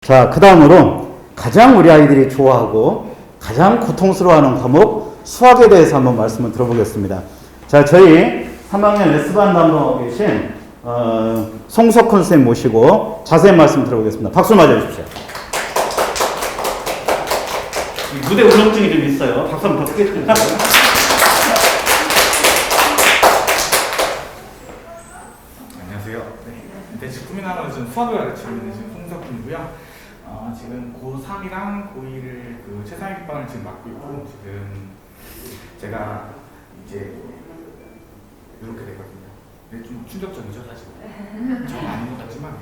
자, 그 다음으로 가장 우리 아이들이 좋아하고 가장 고통스러워하는 과목 수학에 대해서 한번 말씀을 들어보겠습니다. 자, 저희 3학년 S반 담당하고 계신 송석훈 선생님 모시고 자세히 말씀 들어보겠습니다. 박수 맞아주십시오. 무대 울렁증이 좀 있어요. 박수 한번 더 크게 주세요. 안녕하세요. 네. 대치 쿠미나로 지금 수학을 가르치고 있는 지금 송석훈이고요. 지금 고3이랑 고2를 그 최상위반을 지금 맡고 있고, 지금 제가 이제 이렇게 되거든요. 근데 좀 충격적이죠, 사실. 저는 아닌 것 같지만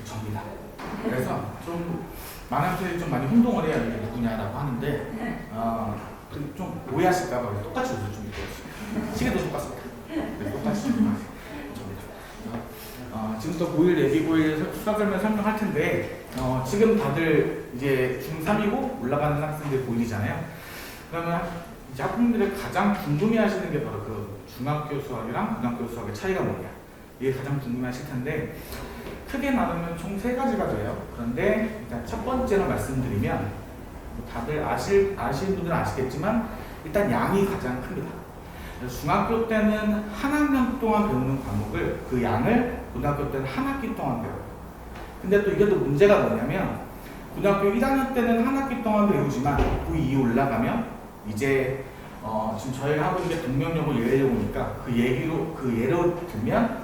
접니다. 그래서 좀 많은 학생들이 좀 많이 혼동을 해야 이게 누구냐라고 하는데 좀 오해하실까봐 똑같이 웃을 준비되어 있습니다. 시계도 똑같습니다. 그래서 똑같이 준비하세요. 지금부터 고1 예비 고1 수학을 설명할 텐데 지금 다들 이제 중3이고 올라가는 학생들 고1이잖아요. 그러면 이제 학부모들이 가장 궁금해하시는 게 바로 그 중학교 수학이랑 고등학교 수학의 차이가 뭐냐, 이게 가장 궁금해하실 텐데 크게 나누면 총 3가지가 돼요. 그런데 일단 첫 번째로 말씀드리면 다들 아시는 분들은 아시겠지만 일단 양이 가장 큽니다. 중학교 때는 한 학년 동안 배우는 과목을 그 양을 고등학교 때는 한 학기 동안 배워요. 근데 또 이게 또 문제가 뭐냐면 고등학교 1학년 때는 한 학기 동안 배우지만 고2 올라가면 이제 지금 저희가 하고 있는 게 동명용어 예외용어니까 그 예로 들면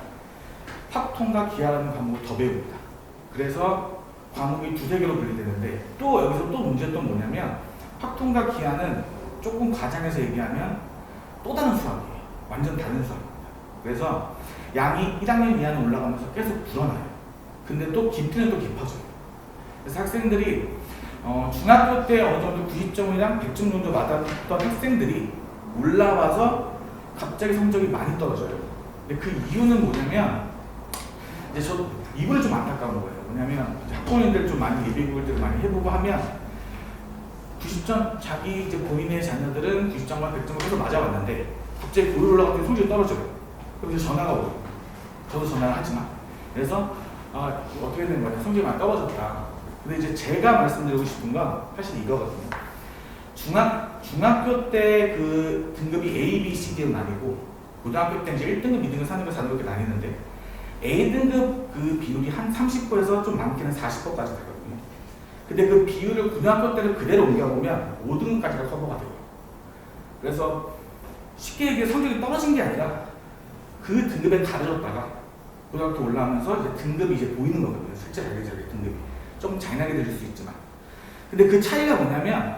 확통과 기하라는 과목을 더 배웁니다. 그래서 과목이 2-3개로 분리되는데 또 여기서 또 문제는 또 뭐냐면 확통과 기하는 조금 과장해서 얘기하면 또 다른 수학이에요. 완전 다른 수학입니다. 그래서 양이 1학년 2학년 올라가면서 계속 불어나요. 근데 또 깊이는 또 깊어져요. 그래서 학생들이 중학교 때 어느 정도 90점이랑 100점 정도 맞았던 학생들이 올라와서 갑자기 성적이 많이 떨어져요. 근데 그 이유는 뭐냐면 이제 저 이분은 좀 안타까운 거예요. 뭐냐면 학부모님들 좀 많이 예비고일들을 많이 해보고 하면 90점 자기 이제 본인의 자녀들은 90점과 100점을 계속 맞아왔는데 갑자기 고1 올라갈 때 성적이 떨어져요. 그럼 이제 전화가 오고 저도 전화를 하지만 그래서 어떻게 된 거냐, 성적이 많이 떨어졌다. 근데 이제 제가 말씀드리고 싶은 건 사실 이거거든요. 중학교 때 그 등급이 A, B, C, D는 아니고 고등학교 때 이제 1등급, 2등급, 3등급, 4등급 이렇게 나뉘는데 A등급 그 비율이 한 30%에서 좀 많게는 40%까지 되거든요. 근데 그 비율을 고등학교 때를 그대로 옮겨보면 5등급까지가 커버가 돼요. 그래서 쉽게 얘기해 성적이 떨어진 게 아니라 그 등급에 가려졌다가 고등학교 올라오면서 이제 등급이 이제 보이는 거거든요. 실제 알려져요, 등급이. 좀 잔인하게 들릴 수 있지만. 근데 그 차이가 뭐냐면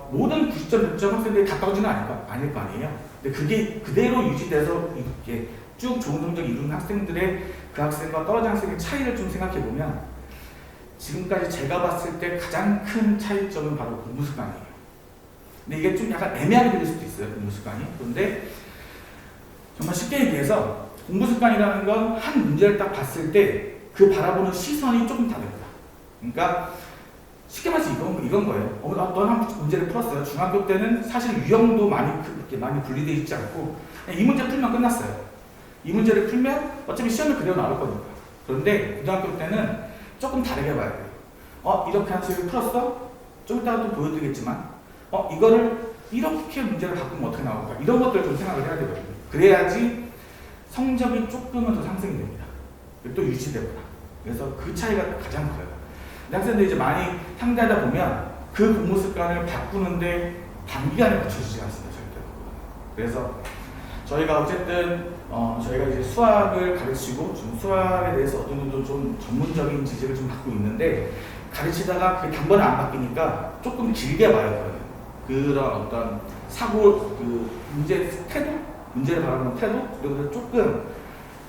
모든 90점, 100점 학생들이 다 떨어지는 아닐 거 아니에요. 근데 그게 그대로 유지돼서 이렇게 쭉 좋은 성적을 이루는 학생들의 그 학생과 떨어진 학생의 차이를 좀 생각해 보면 지금까지 제가 봤을 때 가장 큰 차이점은 바로 공부 습관이에요. 근데 이게 좀 약간 애매하게 들릴 수도 있어요, 공부 습관이. 그런데 정말 쉽게 얘기해서 공부 습관이라는 건 한 문제를 딱 봤을 때 그 바라보는 시선이 조금 다릅니다. 그러니까 쉽게 말해서 이건 거예요. 넌 한 문제를 풀었어요. 중학교 때는 사실 유형도 그렇게 많이 분리되어 있지 않고 그냥 이 문제 풀면 끝났어요. 이 문제를 풀면 어차피 시험에 그대로 나올 거니까. 그런데 고등학교 때는 조금 다르게 봐야 돼요. 이렇게 한 식을 풀었어? 좀 이따가 또 보여드리겠지만 이거를 이렇게 문제를 바꾸면 어떻게 나올까? 이런 것들을 좀 생각을 해야 되거든요. 그래야지 성적이 조금은 더 상승이 됩니다. 또 유지되고요. 그래서 그 차이가 가장 커요. 학생들이 이제 많이 상대하다 보면 그 공부 습관을 바꾸는데 단기간에 맞춰지지 않습니다, 절대로. 그래서 저희가 어쨌든 저희가 이제 수학을 가르치고 좀 수학에 대해서 어떤 정도 좀 전문적인 지식을 좀 갖고 있는데 가르치다가 그게 단번에 안 바뀌니까 조금 길게 봐야 돼요. 그런 어떤 사고, 그 문제 태도, 문제를 바라보는 태도 이런 것을 조금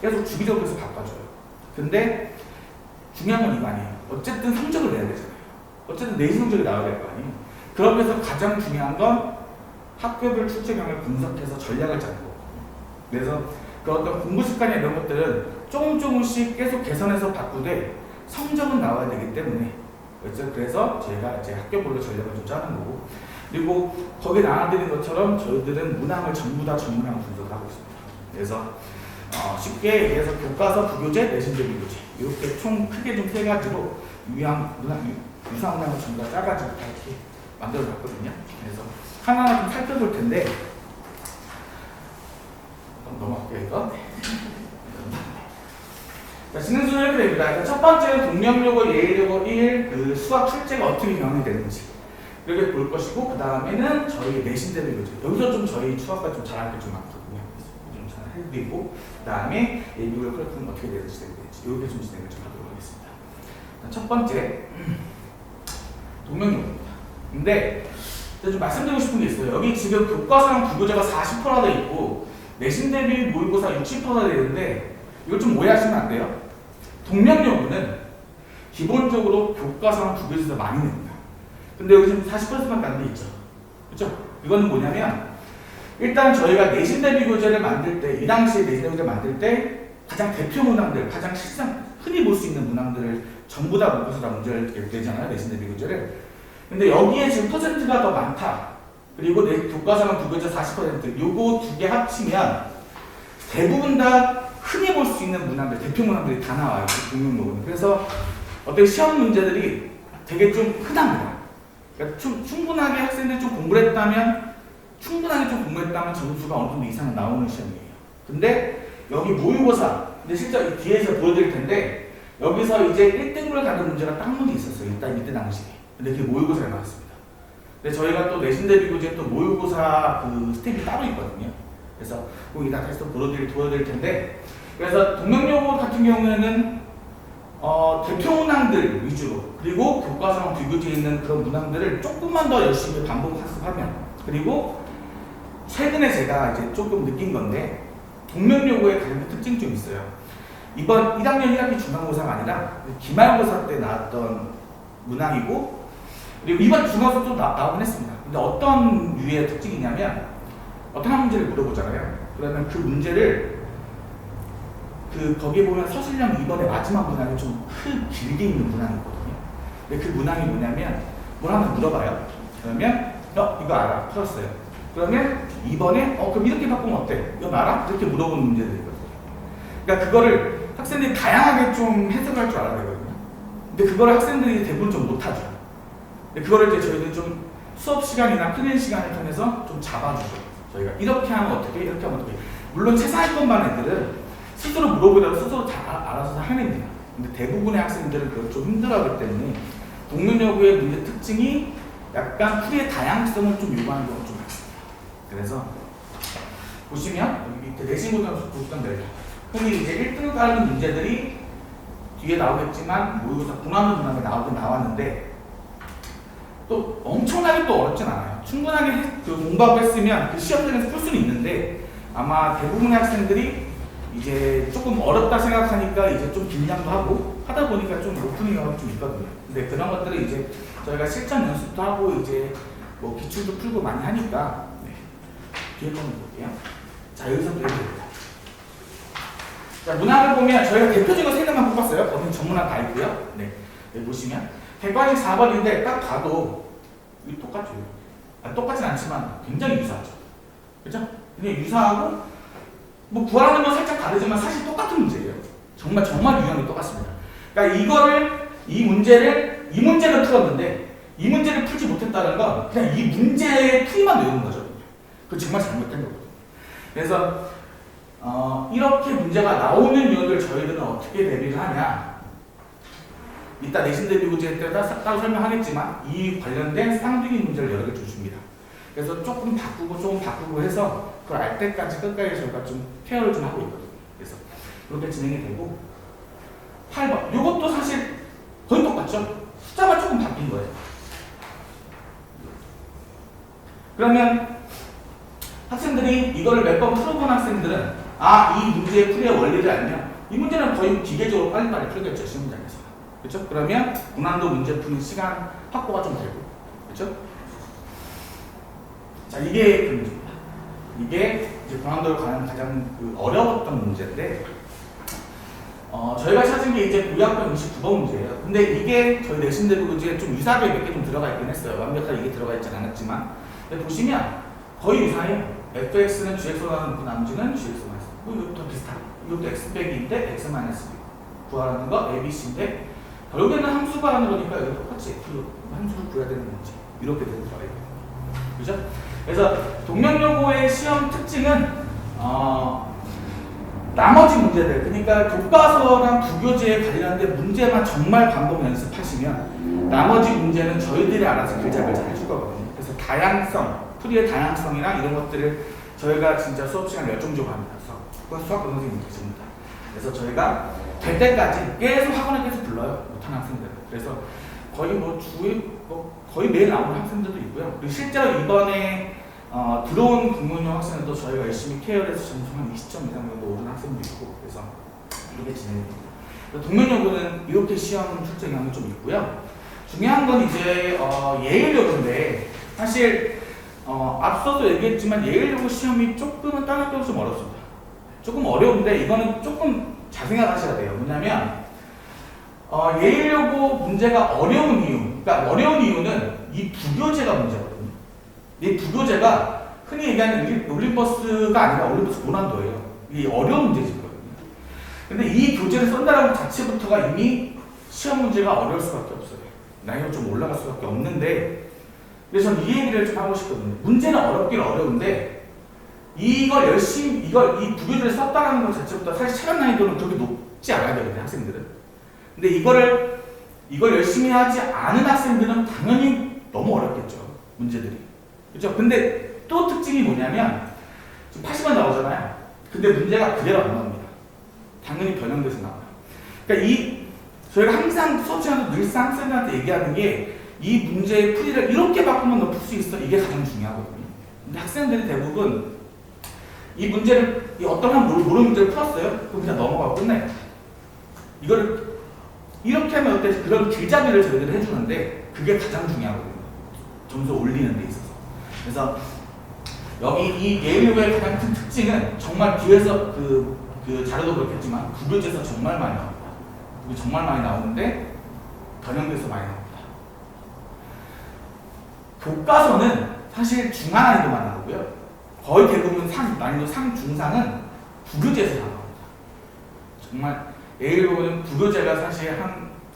계속 주기적으로 해서 바꿔줘요. 근데 중요한 건 이거 아니에요. 어쨌든 성적을 내야 되잖아요. 어쨌든 내신 성적이 나와야 될 거 아니에요. 그러면서 가장 중요한 건 학교별 출제경을 분석해서 전략을 짜는 거거든요. 그래서 그 어떤 공부 습관이나 이런 것들은 조금씩 계속 개선해서 바꾸되 성적은 나와야 되기 때문에 그래서 제가 이제 학교별로 전략을 좀 짜는 거고, 그리고 거기에 나와드린 것처럼 저희들은 문항을 전부 다 전문항 분석을 하고 있습니다. 그래서 쉽게 얘기해서 교과서, 부교재, 내신제, 비교재 이렇게 총 크게 좀 세 가지로 유사문항을 전부 다 짜가지고 다 이렇게 만들어 놨거든요. 그래서 하나하나 좀 살펴볼 텐데, 넘어갈게요, 이거. 자, 진행순 이렇게 됩니다. 첫 번째는 동명요거, 예일요거 1, 그 수학 출제가 어떻게 변환이 되는지 이렇게 볼 것이고, 그 다음에는 저희 내신 대비 교재. 여기서 좀 저희 수학과 좀 잘할 게 좀 많거든요. 좀 잘 해드리고, 그 다음에 예비고의 커리큘럼 어떻게 되는지 이렇게 좀 진행을 좀 하도록 하겠습니다. 첫 번째, 동명요거입니다. 근데 좀 말씀드리고 싶은 게 있어요. 여기 지금 교과서랑 부교재가 40%나 돼 있고 내신 대비 모의고사 60%나 되는데 이거 좀 오해하시면 안 돼요. 동명요구는 기본적으로 교과서랑 부교재에서 많이 냅니다. 근데 여기 지금 40%밖에 안 돼 있죠. 그렇죠? 이거는 뭐냐면 일단 저희가 내신 대비 교재를 만들 때, 이 당시에 내신 대비 교재를 만들 때 가장 대표 문항들, 가장 실상 흔히 볼 수 있는 문항들을 전부 다 묶어서 다 문제를 내잖아요. 내신 대비 교재를. 근데 여기에 지금 퍼센트가 더 많다. 그리고 내 교과서는 부교재 40%, 요거 두 개 합치면 대부분 다 흔히 볼 수 있는 문항들, 대표 문항들이 다 나와요. 동명요구는. 그래서 어떤 시험 문제들이 되게 좀 흔합니다. 그러니까 충분하게 학생들이 좀 공부를 했다면, 점수가 어느 정도 이상은 나오는 시험이에요. 근데 여기 모의고사, 근데 실제 뒤에서 보여드릴 텐데, 여기서 이제 1등급을 가는 문제가 딱 문제 있었어요. 이때 당시에. 근데 그게 모의고사에 나왔습니다. 근데 저희가 또 내신 대비 교재 또 모의고사 그 스텝이 따로 있거든요. 그래서 거기다 다시 또 보여드릴 텐데, 그래서 동명요고 같은 경우에는 대표 문항들 위주로, 그리고 교과서랑 비교지에 있는 그런 문항들을 조금만 더 열심히 반복 학습하면, 그리고 최근에 제가 이제 조금 느낀 건데, 동명요고의 가장 큰 특징이 좀 있어요. 이번 1학년 1학기 중간고사가 아니라 기말고사 때 나왔던 문항이고, 그리고 이번 중간고사도 나오긴 했습니다. 근데 어떤 유의 특징이냐면, 어떤 한 문제를 물어보잖아요. 그러면 그 문제를 거기에 보면 서술형 2번의 마지막 문항이 좀 길게 있는 문항이거든요. 근데 그 문항이 뭐냐면, 뭘 하나 물어봐요. 그러면 이거 알아? 풀었어요. 그러면 2번에 그럼 이렇게 바꾸면 어때? 이거 알아? 이렇게 물어보는 문제들이거든요. 그러니까 그거를 학생들이 다양하게 좀 해석할 줄 알아야 되거든요. 근데 그걸 학생들이 대부분 좀 못하죠. 근데 그거를 이제 저희는 좀 수업 시간이나 클린 시간을 통해서 좀 잡아주죠. 저희가 이렇게 하면 어떻게, 이렇게 하면 어떻게. 물론 최상위권반 애들은 스스로 물어보더라도 스스로 다 알아서 해냅니다. 근데 대부분의 학생들은 그걸 좀 힘들어하기 때문에 동명요구의 문제 특징이 약간 풀이의 다양성을 좀 요구하는 경우가 좀 많습니다. 그래서 보시면 여기 밑에 내신고등학교 흔히 이제 1등을 따르는 문제들이 뒤에 나오겠지만 모의고사 고난도 문항에 나왔는데 또 엄청나게 또 어렵진 않아요. 충분하게 공부하고 했으면 그 시험장에서 풀 수는 있는데, 아마 대부분의 학생들이 이제 조금 어렵다 생각하니까 이제 좀 긴장도 하고 하다 보니까 좀 못 푸는 경우가 좀 있거든요. 근데 그런 것들을 이제 저희가 실전 연습도 하고 이제 뭐 기출도 풀고 많이 하니까 뒤에 한번 볼게요. 자, 여기서 또 됩니다. 자, 문항을 보면 저희가 대표적인 세 개만 뽑았어요. 거기는 전문학 다 있고요. 네, 여기 보시면 객관식 4번인데 딱 봐도 이게 똑같죠. 똑같진 않지만 굉장히 유사하죠. 그렇죠? 그냥 유사하고 뭐 구하는 건 살짝 다르지만 사실 똑같은 문제예요. 정말 유형이 똑같습니다. 그러니까 이 문제를 풀었는데 이 문제를 풀지 못했다는 건 그냥 이 문제의 풀이만 외우는 거죠. 그거 정말 잘못된 거거든요. 그래서 이렇게 문제가 나오는 유형들 저희들은 어떻게 대비를 하냐. 이따 내신 대비 교재 때 따로 설명하겠지만 이 관련된 쌍둥이 문제를 여러 개 주십니다. 그래서 조금 바꾸고 해서 그걸 알 때까지 끝까지 저희가 좀 케어를 좀 하고 있거든요. 그래서 그렇게 진행이 되고 8번 이것도 사실 거의 똑같죠. 숫자만 조금 바뀐 거예요. 그러면 학생들이 이거를 몇 번 풀어본 학생들은 이 문제의 풀이의 원리를 알면 이 문제는 거의 기계적으로 빨리빨리 풀겠죠. 시험장에서. 그렇죠? 그러면 고난도 문제 푸는 시간 확보가 좀 되고. 그렇죠? 자, 이게 그 문제입니다. 이게 이제 고난도를 가는 가장 어려웠던 문제인데, 저희가 찾은 게 이제 5학번 29번 문제예요. 근데 이게 저희 내신 대비 교재에 좀 유사하게 몇 개 좀 들어가 있긴 했어요. 완벽하게 이게 들어가 있진 않았지만, 근데 보시면 거의 유사해요. fx는 gx로 가는 나머지는 gx-b. 이것도 비슷하고, 이것도 x 빼기인데 x-b. 구하는 거 ABC인데 결국에는 함수 구하는 거니까 여기 똑같이 F로 함수를 구해야 되는 건지 이렇게 되더라고요. 그죠? 그래서 동명여고의 시험 특징은 나머지 문제들, 그러니까 교과서랑 부교재에 관련된 문제만 정말 반복 연습하시면 나머지 문제는 저희들이 알아서 글자글자 해줄 거거든요. 그래서 다양성, 풀이의 다양성이나 이런 것들을 저희가 진짜 수업 시간 열정적으로 합니다. 수학 선생님이 계십니다. 그래서 저희가 될 때까지 계속 학원에 계속 불러요. 못하는 학생들. 그래서 거의 거의 매일 나오는 학생들도 있고요. 그리고 실제로 이번에 들어온 국문용 학생들도 저희가 열심히 케어를 해서 점수 한 20점 이상 정도 오른 학생도 있고, 그래서 이렇게 진행됩니다. 동명여고는 이렇게 시험 출제 경향이 좀 있고요. 중요한 건 이제 예일여고인데 사실 앞서도 얘기했지만 예일여고 시험이 조금은 다른 학교로 좀 어렵습니다. 조금 어려운데 이거는 조금 잘 생각하셔야 돼요. 뭐냐면 예일여고 문제가 어려운 이유, 그러니까 어려운 이유는 이 부교재가 문제거든요. 이 부교재가 흔히 얘기하는 올림버스가 아니라 올림버스 고난도예요. 이게 어려운 문제집거든요. 근데 이 교재를 쓴다는 것 자체부터가 이미 시험 문제가 어려울 수밖에 없어요. 난이도가 좀 올라갈 수밖에 없는데, 그래서 저는 이 얘기를 좀 하고 싶거든요. 문제는 어렵긴 어려운데 이걸 열심히 이 부교재를 썼다는 것 자체부터 사실 체감 난이도는 그렇게 높지 않아야 되거든요, 학생들은. 근데 이걸 열심히 하지 않은 학생들은 당연히 너무 어렵겠죠, 문제들이. 그렇죠? 근데 또 특징이 뭐냐면 지금 80만 나오잖아요. 근데 문제가 그대로 안 나옵니다. 당연히 변형돼서 나와요. 그러니까 저희가 항상 수업 시간에도 늘상 학생들한테 얘기하는 게 이 문제의 풀이를 이렇게 바꾸면 너 풀 수 있어. 이게 가장 중요하거든요. 근데 학생들이 대부분 이 문제를 어떤 한 모르는 문제를 풀었어요. 그럼 그냥 넘어가고 끝내요. 이거를 이렇게 하면 어때? 그런 길잡이를 저희들이 해주는데 그게 가장 중요하거든요. 점수 올리는 데 있어서. 그래서 여기 이 예일여고의 가장 큰 특징은 정말 뒤에서 그 자료도 그렇겠지만 부교재에서 정말 많이 나옵니다. 그게 정말 많이 나오는데 변형돼서 많이 나옵니다. 교과서는 사실 중하난이도만 나오고요. 거의 대부분 난이도 중상은 부교재에서 나옵니다. 정말 예일여고는 부교재가 사실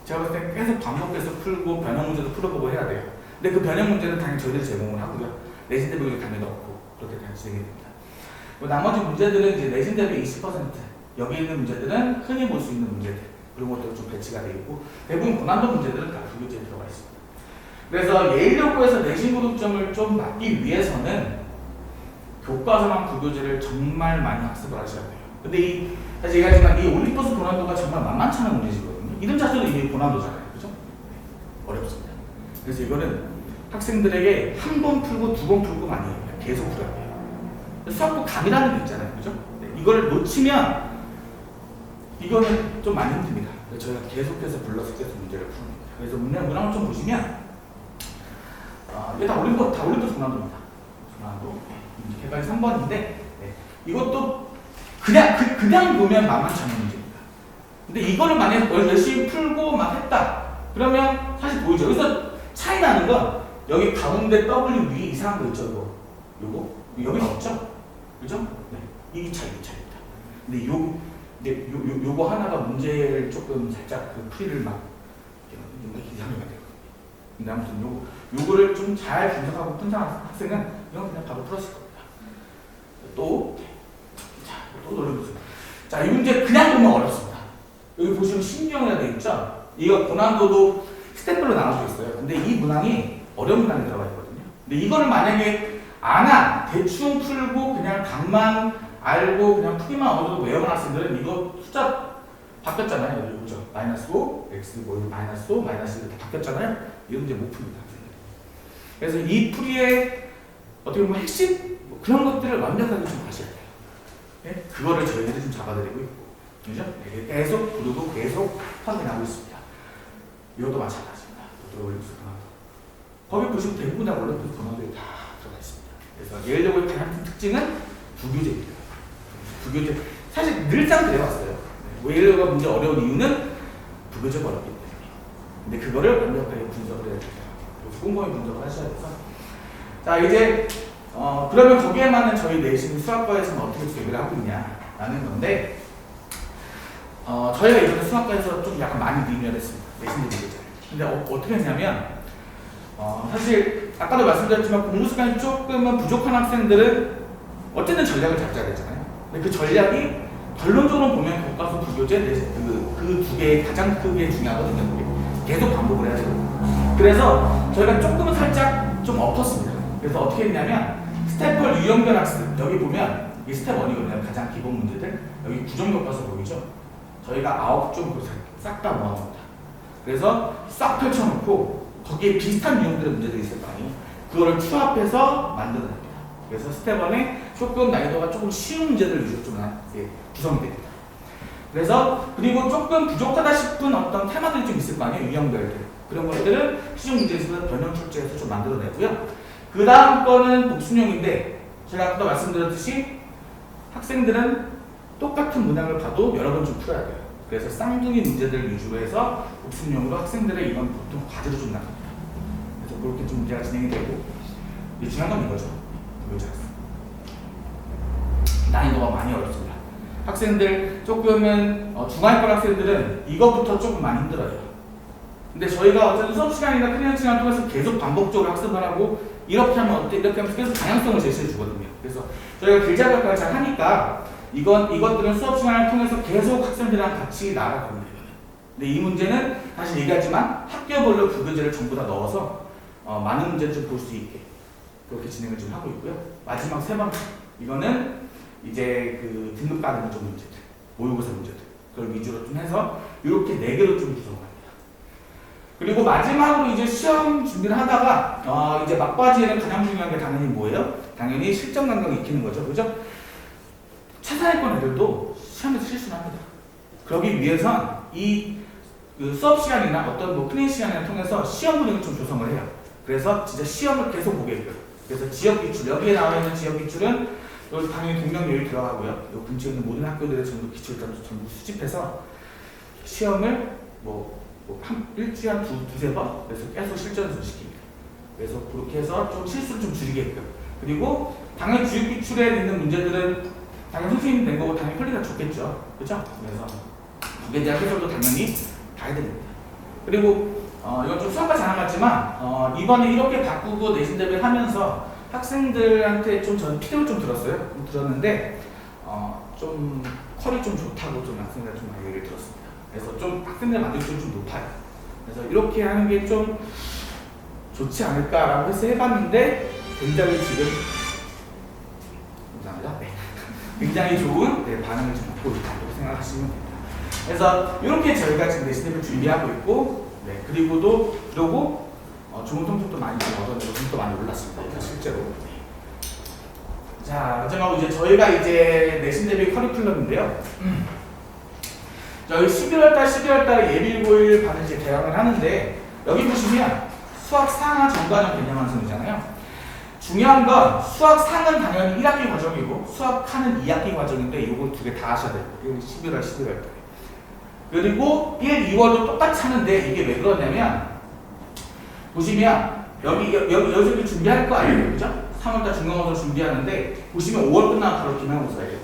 제가 봤을 때 계속 반복해서 풀고 변형 문제도 풀어보고 해야 돼요. 근데 그 변형 문제는 당연히 저희들이 제공을 하고요. 내신 대비 당연히 없고 그렇게 진행이 됩니다. 나머지 문제들은 이제 내신 대비 20%, 여기 있는 문제들은 흔히 볼 수 있는 문제들, 그런 것들은 좀 배치가 되어 있고 대부분 고난도 문제들은 다 부교재에 들어가 있습니다. 그래서 예일여고에서 내신 고득점을 좀 받기 위해서는 교과서랑 부교재를 정말 많이 학습을 하셔야 돼요. 근데 사실 얘기하지만 이 올림버스 고난도가 정말 만만치 않은 문제지거든요. 이름 자체도 이미 고난도잖아요. 그죠? 어렵습니다. 그래서 이거는 학생들에게 한 번 풀고 두 번 풀고 많이 해요. 계속 풀어야 돼요. 수학도 감이라는 게 있잖아요. 그죠? 네, 이거를 놓치면 이거는 좀 많이 힘듭니다. 그래서 저희가 계속해서 불러서 계속 문제를 푸는 거예요. 그래서 문항을 좀 보시면 이게 다 올림버스 고난도입니다. 고난도. 개발 3번인데 네. 이것도 그냥 보면 만만치 않은 문제입니다. 근데 이거를 만약에 열심히 풀고 막 했다. 그러면 사실 보이죠. 여기서 차이 나는 건 여기 가운데 W 위에 이상한 거 있죠. 요거 여기는 없죠. 그죠? 네. 이 차이입니다. 근데 요거 하나가 문제를 조금 살짝 그 풀이를 막 이상하게 돼요. 근데 아무튼 요거를 좀 잘 분석하고 푼 학생은 이건 그냥 바로 풀었을 겁니다. 또 노려보세요. 자, 이 문제 그냥 보면 어렵습니다. 여기 보시면 신경이라 되어 있죠? 이거 고난도도 스텝별로 나눠져 있어요. 근데 이 문항이 어려운 문항이 들어가 있거든요. 근데 이거를 만약에 대충 풀고 그냥 답만 알고 그냥 풀기만 어느 정도 외우는 학생들은 이거 숫자 바뀌었잖아요. 여기 보죠. -5, x -5, -1 이렇게 바뀌었잖아요. 이 문제 못 풉니다. 그래서 이 풀이의 어떻게 보면 핵심 그런 것들을 완벽하게 좀 아셔야 돼요. 네? 그거를 저희들이 좀 잡아드리고 있고, 그죠? 네, 계속 부르고 계속 확인하고 있습니다. 이것도 마찬가지입니다. 올림버스 고난도. 거기 보시면 대부분 다 올림버스 고난도에 다 들어가 있습니다. 그래서 예일여고의 가장 큰 특징은 부교재입니다. 부교재 사실 늘상 그래왔어요. 네. 예일여고가 문제 어려운 이유는 부교재가 어렵기 때문에. 근데 그거를 완벽하게 분석을 해야 돼요. 꼼꼼히 분석을 하셔야 돼서. 자, 이제 그러면 거기에 맞는 저희 내신 수학과에서는 어떻게 준비를 하고 있냐라는 건데, 저희가 이번에 수학과에서 좀 약간 많이 리뉴얼했습니다. 내신들 문제를. 근데 어떻게 했냐면 사실 아까도 말씀드렸지만 공부 시간이 조금은 부족한 학생들은 어쨌든 전략을 잡아야 되잖아요. 근데 그 전략이 결론적으로 보면 교과서 부교재 그 두 개 가장 크게 중요하거든요. 그게 계속 반복을 해야 되거든요. 그래서 저희가 조금은 살짝 좀 엎었습니다. 그래서 어떻게 했냐면 스텝1 유형별 학습 여기 보면 이게 스텝 1이거든요. 가장 기본 문제들 여기 구정교과서 보이죠? 저희가 9종 싹 다 모아놓습니다. 그래서 싹 펼쳐놓고 거기에 비슷한 유형들의 문제들이 있을 거 아니에요. 그거를 추합해서 만들어냅니다. 그래서 스텝 1에 조금 난이도가 조금 쉬운 문제들 위주로 좀 구성이 됩니다. 그래서 그리고 조금 부족하다 싶은 어떤 테마들이 좀 있을 거 아니에요. 유형별들. 그런 것들은 시중 문제에서 변형 출제해서 좀 만들어내고요. 그 다음 거는 복습용인데 제가 아까 말씀드렸듯이 학생들은 똑같은 문항을 봐도 여러 번 좀 풀어야 돼요. 그래서 쌍둥이 문제들 위주로 해서 복습용으로 학생들의 이건 보통 과제로 좀 나갑니다. 그래서 그렇게 좀 문제가 진행이 되고 중요한 건 이거죠. 난이도가 많이 어렵습니다. 학생들 조금은 중하위권 학생들은 이것부터 조금 많이 힘들어요. 근데 저희가 어쨌든 수업 시간이나 클리어 시간 통해서 계속 반복적으로 학습을 하고 이렇게 하면 어때? 이렇게 하면서 계속 다양성을 제시해 주거든요. 그래서 저희가 길자별까지 잘 하니까 이것들은 수업 시간을 통해서 계속 학생들이랑 같이 나아갑니다. 근데 이 문제는 다시 얘기하지만 학교별로 부교재를 전부 다 넣어서 많은 문제를 좀 볼 수 있게 그렇게 진행을 좀 하고 있고요. 마지막 세 번째 이거는 이제 그 등급 가는 좀 문제들, 모의고사 문제들 그걸 위주로 좀 해서 이렇게 4개로 좀 구성합니다. 그리고 마지막으로 이제 시험 준비를 하다가 이제 막바지에는 가장 중요한 게 당연히 뭐예요? 당연히 실전 감각을 익히는 거죠, 그죠? 최상위권 애들도 시험에서 실수를 합니다. 그러기 위해선 그 수업 시간이나 어떤 뭐 클린 시간을 통해서 시험 분위기를 좀 조성을 해요. 그래서 진짜 시험을 계속 보게끔. 그래서 지역 기출 여기에 나와 있는 지역 기출은 당연히 동명여의 들어가고요. 요 근처에 있는 모든 학교들의 전부 기출들을 전부 수집해서 시험을 한 일주일에 한 두세 번 그래서 계속 실전을 시킵니다. 그래서 그렇게 해서 좀 실수를 좀 줄이게끔. 그리고 당연히 지역 기출에 있는 문제들은 당연히 선생님이 된 거고 당연히 퀄리티가 좋겠죠. 그렇죠? 그래서 거기에 대한 해설도 당연히 다 해드립니다. 그리고 이건 좀 수학과 잘 안 맞지만 이번에 이렇게 바꾸고 내신 대비를 하면서 학생들한테 좀 저는 필요를 좀 들었는데 좀 퀄이 좀 좋다고 좀 학생들 좀 많이 얘기를 들었습니다. 그래서 좀 학생들 만족도가 좀 높아요. 그래서 이렇게 하는 게 좀 좋지 않을까라고 해서 해봤는데 굉장히 지금 감사합니다. 네. 굉장히 좋은 반응을 좀 받고 있다고 생각하시면 됩니다. 그래서 이렇게 저희가 지금 내신 대비를 준비하고 있고 그리고 좋은 성적도 많이 얻어내고 점수도 많이 올랐습니다. 실제로. 자, 마지막으로 이제 저희가 이제 내신 대비 커리큘럼인데요. 저희 12월달 예비고일 반을 이제 개강을 하는데 여기 보시면 수학 상하 전과정 개념 완성이잖아요. 중요한 건 수학 상은 당연히 1학기 과정이고 수학 하는 2학기 과정인데 이거 두 개 다 하셔야 돼요. 11월달. 그리고 1, 2월도 똑같이 하는데 이게 왜 그러냐면 보시면 여기서 준비할 거 아니에요, 그죠? 3월달 중간고사 준비하는데 보시면 5월 끝나면 바로 기말고사예요.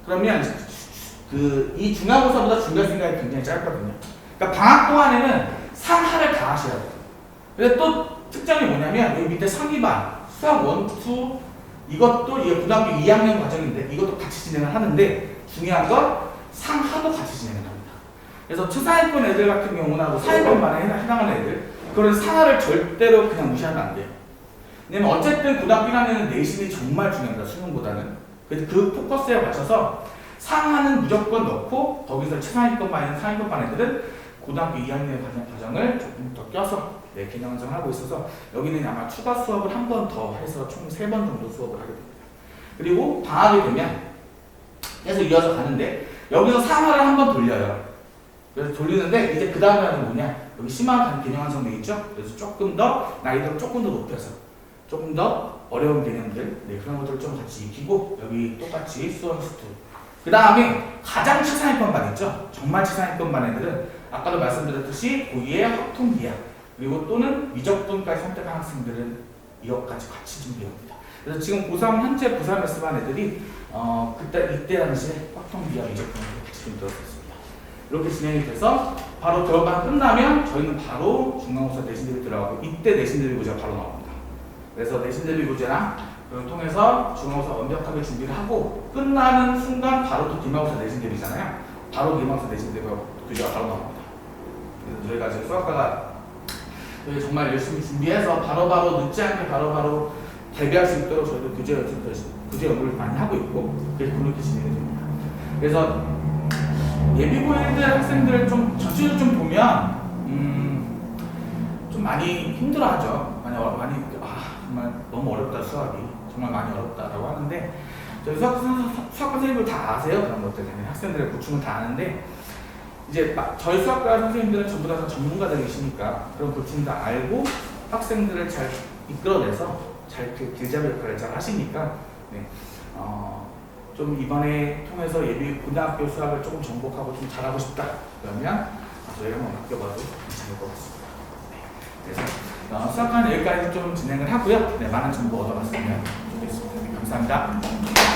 그러면 이 중간고사보다 준비할 시간이 굉장히 짧거든요. 그러니까 방학 동안에는 상하를 다 하셔야 돼요. 근데 또 특징이 뭐냐면 여기 밑에 상기반, 수학 1, 2 이것도 이게 고등학교 2학년 과정인데 이것도 같이 진행을 하는데 중요한 건 상하도 같이 진행을 합니다. 그래서 최상위권 애들 같은 경우나 상위권반에 해당하는 애들 그런 상하를 절대로 그냥 무시하면 안 돼요. 왜냐면 어쨌든 고등학교 1학년은 내신이 정말 중요합니다. 수능보다는. 그래서 그 포커스에 맞춰서 상하는 무조건 넣고 거기서 최상위권반이나 상위권반 애들은 고등학교 2학년의 과정을 조금 더 껴서 개념 완성하고 있어서 여기는 아마 추가 수업을 한 번 더 해서 총 3번 정도 수업을 하게 됩니다. 그리고 방학이 되면 계속 이어서 가는데 여기서 상하를 한 번 돌려요. 그래서 돌리는데 이제 그 다음에 하는 뭐냐 여기 심화 개념 완성돼 있죠. 그래서 조금 더 난이도를 조금 더 높여서 조금 더 어려운 개념들 그런 것들을 좀 같이 익히고 여기 똑같이 수원 스투 그 다음에 가장 최상위권 반 있죠. 정말 최상위권 반 애들은 아까도 말씀드렸듯이 고2의 확통 비약 그리고 또는 미적분까지 선택한 학생들은 이것까지 같이 준비합니다. 그래서 지금 고3 현재 고3 S반 애들이 이때 당시에 확통 비약 미적분을 같이 좀 들었습니다. 이렇게 진행이 돼서 바로 겨울반 끝나면 저희는 바로 중간고사 내신 대비 들어가고 이때 내신 대비 문제가 바로 나옵니다. 그래서 내신 대비 문제랑 그걸 통해서 중간고사 완벽하게 준비를 하고 끝나는 순간 바로 또 기말고사 내신 대비잖아요. 바로 기말고사 내신 대비가 교재가 바로 나옵니다. 그래서 저희가 지금 수학과가 저희 정말 열심히 준비해서 바로바로 늦지 않게 바로바로 대비할 수 있도록 저희도 교재 연구를 많이 하고 있고 그렇게 진행이 됩니다. 그래서 예비고일들 학생들 좀 전체적으로 좀 보면 좀 많이 힘들어하죠. 많이 정말 너무 어렵다 수학이 정말 많이 어렵다라고 하는데 저희 수학과 선생님들 다 아세요 그런 것들 학생들의 고충을 다 아는데 이제 저희 수학과 선생님들은 전부 다 전문가들이시니까 그런 고충 다 알고 학생들을 잘 이끌어내서 잘 길잡이 역할을 잘 하시니까 네. 좀 이번에 통해서 예비 고등학교 수학을 조금 정복하고 좀 잘하고 싶다 그러면 저희가 한번 맡겨봐도 괜찮을 것 같습니다. 네. 그래서 수학과는 여기까지 좀 진행을 하고요. 네, 많은 정보 얻어갔으면 좋겠습니다. 네, 감사합니다.